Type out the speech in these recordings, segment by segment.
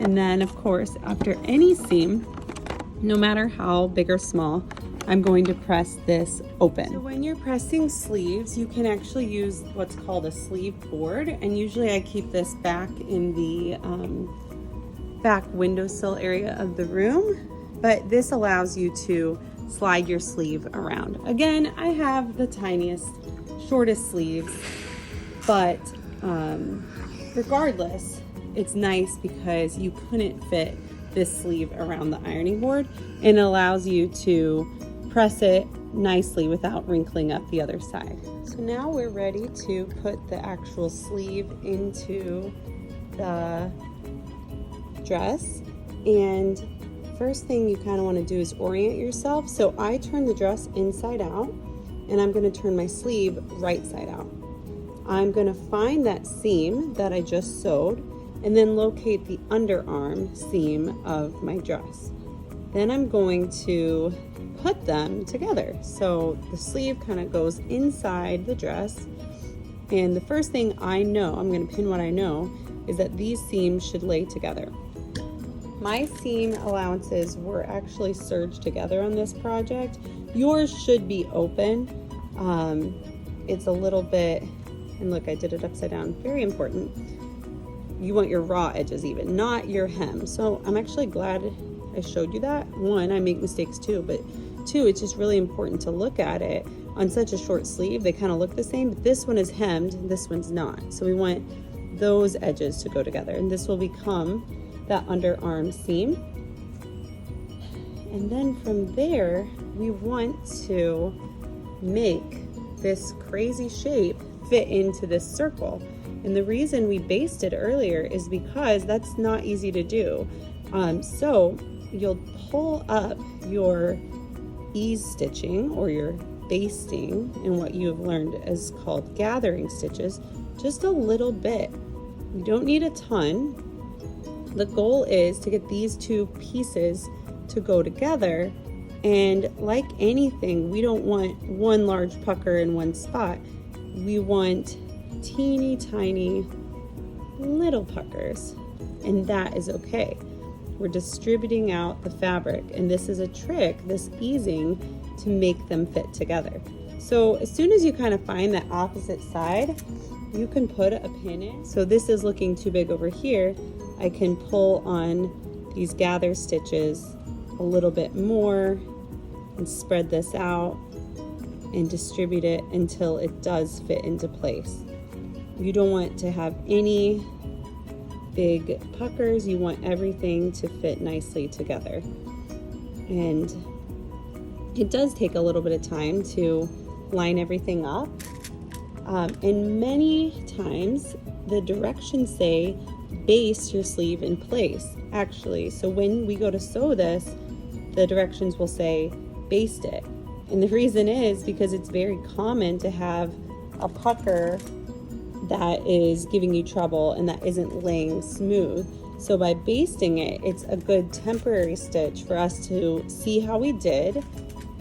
And then of course, after any seam, no matter how big or small, I'm going to press this open. So when you're pressing sleeves, you can actually use what's called a sleeve board. And usually I keep this back in the back windowsill area of the room, but this allows you to slide your sleeve around. Again, I have the tiniest, shortest sleeves, but regardless, it's nice because you couldn't fit this sleeve around the ironing board, and allows you to press it nicely without wrinkling up the other side. So now we're ready to put the actual sleeve into the dress. And first thing you kind of want to do is orient yourself. So I turn the dress inside out, and I'm going to turn my sleeve right side out. I'm going to find that seam that I just sewed and then locate the underarm seam of my dress. Then I'm going to put them together. So the sleeve kind of goes inside the dress. And the first thing I know, I'm going to pin what I know, is that these seams should lay together. My seam allowances were actually serged together on this project. Yours should be open. It's a little bit, and look, I did it upside down, very important. You want your raw edges even, not your hem. So I'm actually glad I showed you that. One, I make mistakes too, but two, it's just really important to look at it. On such a short sleeve, they kind of look the same, but this one is hemmed, this one's not. So we want those edges to go together, and this will become that underarm seam. And then from there, we want to make this crazy shape fit into this circle. And the reason we basted earlier is because that's not easy to do. So you'll pull up your ease stitching or your basting, and what you have learned is called gathering stitches, just a little bit. You don't need a ton. The goal is to get these two pieces to go together. And like anything, we don't want one large pucker in one spot. We want teeny tiny little puckers, and that is okay. We're distributing out the fabric, and this is a trick, this easing, to make them fit together. So as soon as you kind of find that opposite side, you can put a pin in. So this is looking too big over here. I can pull on these gather stitches a little bit more and spread this out and distribute it until it does fit into place. You don't want to have any big puckers. You want everything to fit nicely together. And it does take a little bit of time to line everything up. And many times the directions say baste your sleeve in place, actually. So when we go to sew this, the directions will say baste it. And the reason is because it's very common to have a pucker that is giving you trouble and that isn't laying smooth. So by basting it, it's a good temporary stitch for us to see how we did,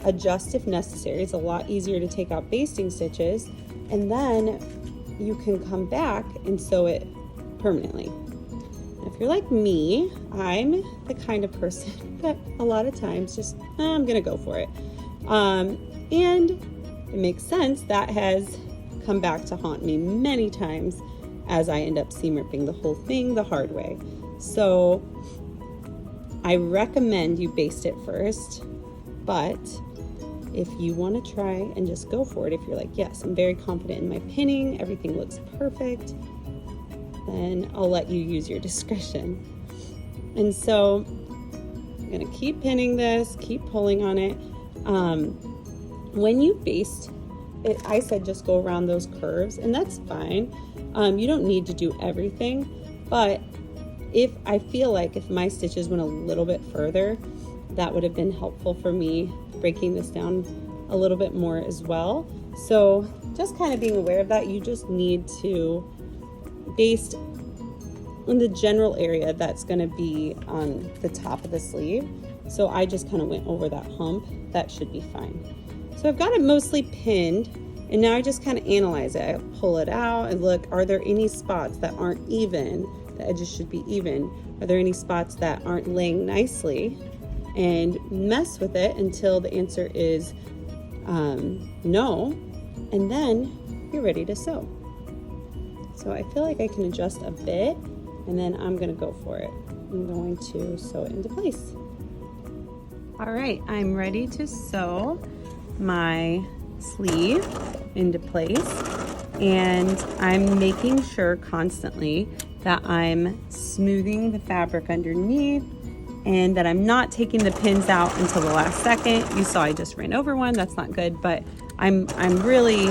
adjust if necessary. It's a lot easier to take out basting stitches, and then you can come back and sew it permanently. If you're like me, I'm the kind of person that a lot of times just, I'm gonna go for it. And it makes sense. That has come back to haunt me many times as I end up seam ripping the whole thing the hard way. So I recommend you baste it first, but if you want to try and just go for it, if you're like, yes, I'm very confident in my pinning, everything looks perfect, then I'll let you use your discretion. And so I'm gonna keep pinning this, keep pulling on it. When you baste it, I said just go around those curves, and that's fine. You don't need to do everything, but if I feel like if my stitches went a little bit further, that would have been helpful for me breaking this down a little bit more as well. So just kind of being aware of that, you just need to baste in the general area that's going to be on the top of the sleeve. So I just kind of went over that hump. That should be fine. So I've got it mostly pinned, and now I just kind of analyze it. I pull it out and look, are there any spots that aren't even The edges should be even. Are there any spots that aren't laying nicely? And mess with it until the answer is no, and then you're ready to sew. So I feel like I can adjust a bit, and then I'm gonna go for it. I'm going to sew it into place. All right, I'm ready to sew my sleeve into place, and I'm making sure constantly that I'm smoothing the fabric underneath and that I'm not taking the pins out until the last second. You saw I just ran over one, that's not good, but I'm really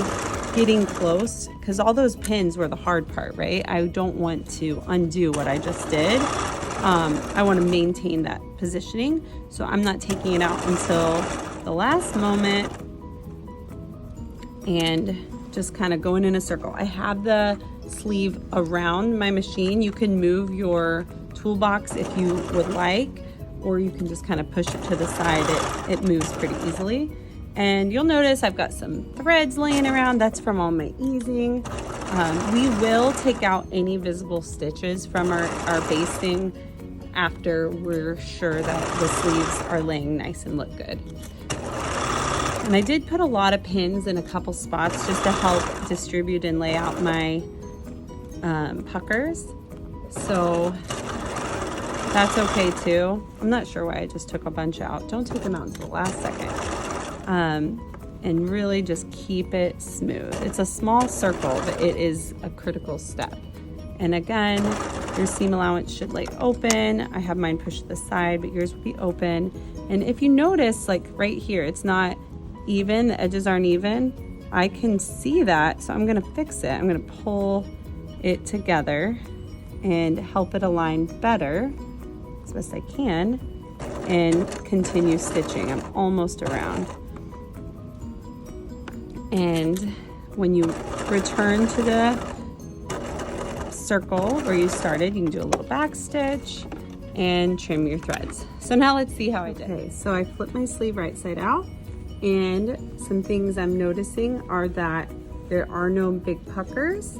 getting close because all those pins were the hard part, right? I don't want to undo what I just did. I want to maintain that positioning, so I'm not taking it out until the last moment and just kind of going in a circle. I have the sleeve around my machine. You can move your toolbox if you would like, or you can just kind of push it to the side. It moves pretty easily. And you'll notice I've got some threads laying around. That's from all my easing. We will take out any visible stitches from our basting after we're sure that the sleeves are laying nice and look good. And I did put a lot of pins in a couple spots just to help distribute and lay out my puckers. So that's okay too. I'm not sure why I just took a bunch out. Don't take them out until the last second. And really just keep it smooth. It's a small circle, but it is a critical step. And again, your seam allowance should lay open. I have mine pushed to the side, but yours will be open. And if you notice, like right here, it's not even, the edges aren't even. I can see that, so I'm gonna fix it. I'm gonna pull it together and help it align better as best I can and continue stitching. I'm almost around. And when you return to the circle where you started, you can do a little back stitch and trim your threads. So now let's see how I did. Okay, so I flipped my sleeve right side out, and some things I'm noticing are that there are no big puckers.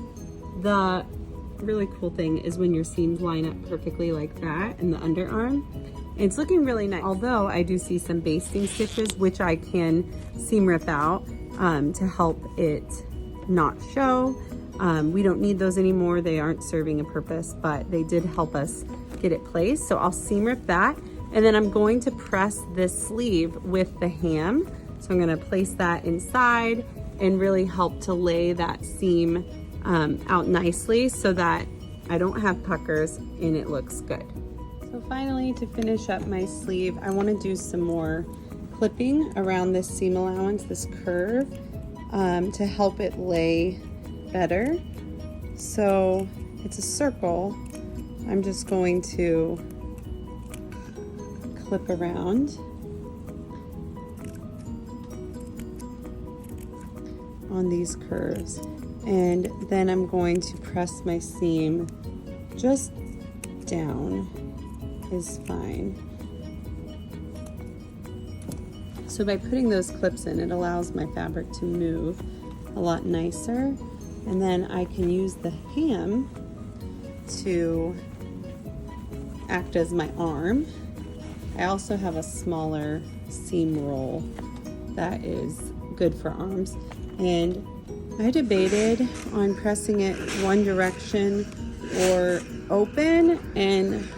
The really cool thing is when your seams line up perfectly like that in the underarm. It's looking really nice, although I do see some basting stitches, which I can seam rip out to help it not show. We don't need those anymore. They aren't serving a purpose, but they did help us get it placed. So I'll seam rip that, and then I'm going to press this sleeve with the ham. So I'm gonna place that inside and really help to lay that seam out nicely so that I don't have puckers and it looks good. So finally, to finish up my sleeve, I want to do some more clipping around this seam allowance, this curve, to help it lay better. So it's a circle. I'm just going to clip around on these curves, and then I'm going to press my seam just down is fine. So by putting those clips in, it allows my fabric to move a lot nicer, and then I can use the ham to act as my arm. I also have a smaller seam roll that is good for arms, and I debated on pressing it one direction or open, and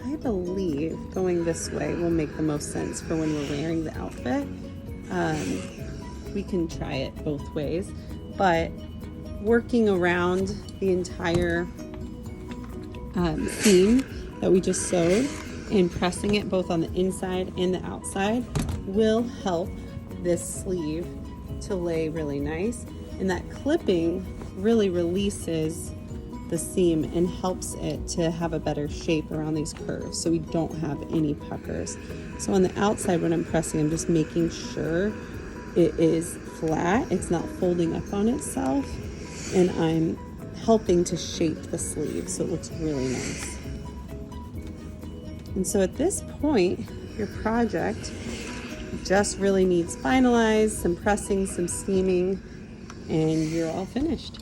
I believe going this way will make the most sense for when we're wearing the outfit. We can try it both ways, but working around the entire seam that we just sewed and pressing it both on the inside and the outside will help this sleeve to lay really nice. And that clipping really releases the seam and helps it to have a better shape around these curves so we don't have any puckers. So on the outside when I'm pressing, I'm just making sure it is flat, it's not folding up on itself, and I'm helping to shape the sleeve so it looks really nice. And so at this point, your project just really needs finalized, some pressing, some steaming, and you're all finished.